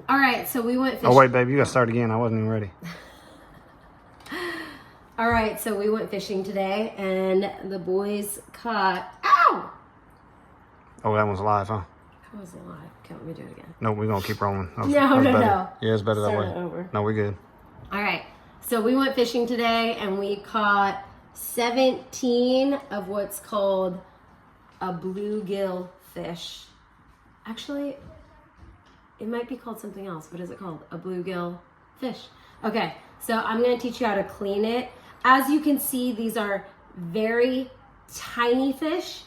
All right, so we went fishing. Oh, wait, babe, you got to start again. I wasn't even ready. All right, so we went fishing today, and the boys caught... Ow! Oh, that one's live, huh? That was alive. Okay, let me do it again. No, we're going to keep rolling. No. Yeah, it's better that Start way. it over. No, we good. All right, so we went fishing today, and we caught 17 of what's called a bluegill fish. Actually, it might be called something else. What is it called? A bluegill fish. Okay, so I'm going to teach you how to clean it. As you can see, these are very tiny fish,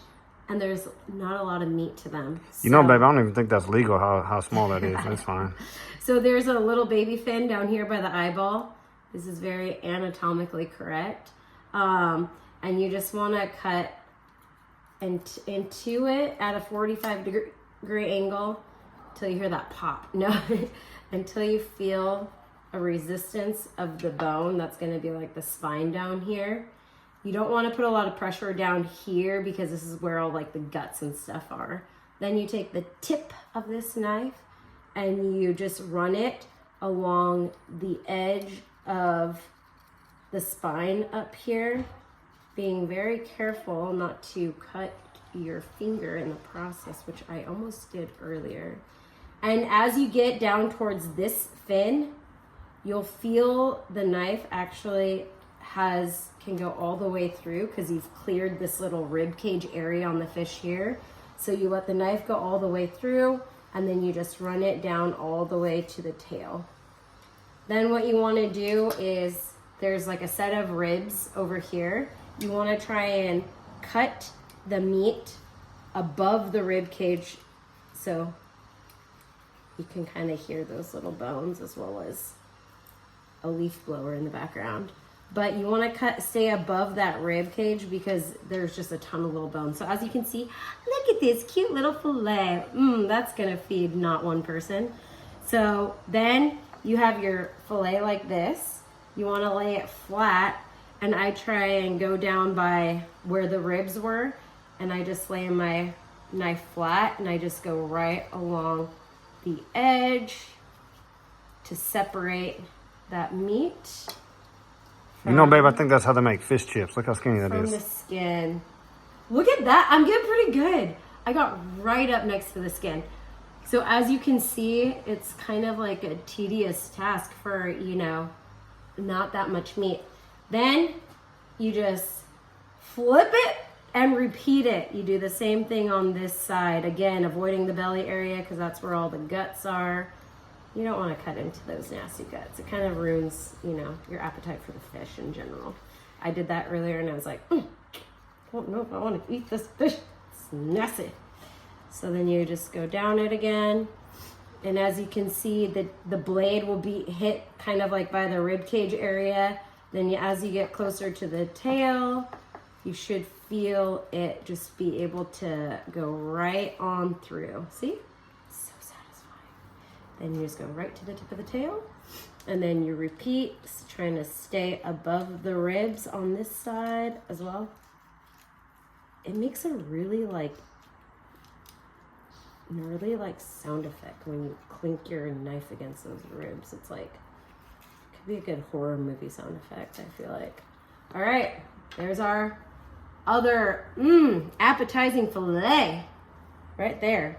and there's not a lot of meat to them. You know, babe, I don't even think that's legal, how small that is. It's fine. So there's a little baby fin down here by the eyeball. This is very anatomically correct. And you just want to cut into it at a 45-degree angle until you hear that pop. No, until you feel a resistance of the bone. That's going to be like the spine down here. You don't want to put a lot of pressure down here because this is where all like the guts and stuff are. Then you take the tip of this knife and you just run it along the edge of the spine up here, being very careful not to cut your finger in the process, which I almost did earlier. And as you get down towards this fin, you'll feel the knife actually can go all the way through because you've cleared this little rib cage area on the fish here. So you let the knife go all the way through, and then you just run it down all the way to the tail. Then what you want to do is, there's like a set of ribs over here. You want to try and cut the meat above the rib cage so you can kind of hear those little bones, as well as a leaf blower in the background. But you want to stay above that rib cage because there's just a ton of little bones. So as you can see, look at this cute little fillet. That's gonna feed not one person. So then you have your fillet like this. You want to lay it flat, and I try and go down by where the ribs were, and I just lay my knife flat, and I just go right along the edge to separate that meat. You know, babe, I think that's how they make fish chips. Look how skinny that is. From the skin. Look at that. I'm getting pretty good. I got right up next to the skin. So as you can see, it's kind of like a tedious task for, you know, not that much meat. Then you just flip it and repeat it. You do the same thing on this side. Again, avoiding the belly area because that's where all the guts are. You don't want to cut into those nasty guts. It kind of ruins, you know, your appetite for the fish in general. I did that earlier and I was like, I don't know if I want to eat this fish. It's nasty. So then you just go down it again. And as you can see, the blade will be hit kind of like by the rib cage area. Then as you get closer to the tail, you should feel it just be able to go right on through. See? So satisfying. Then you just go right to the tip of the tail. And then you repeat, trying to stay above the ribs on this side as well. It makes a really gnarly sound effect when you clink your knife against those ribs. It's like, it could be a good horror movie sound effect, I feel like. All right, there's our other appetizing fillet right there.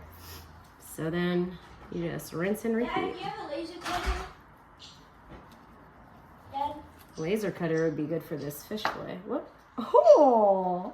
So then you just rinse and repeat. Dad, do you have a laser cutter? Dad? Laser cutter would be good for this fish fillet. What? Oh!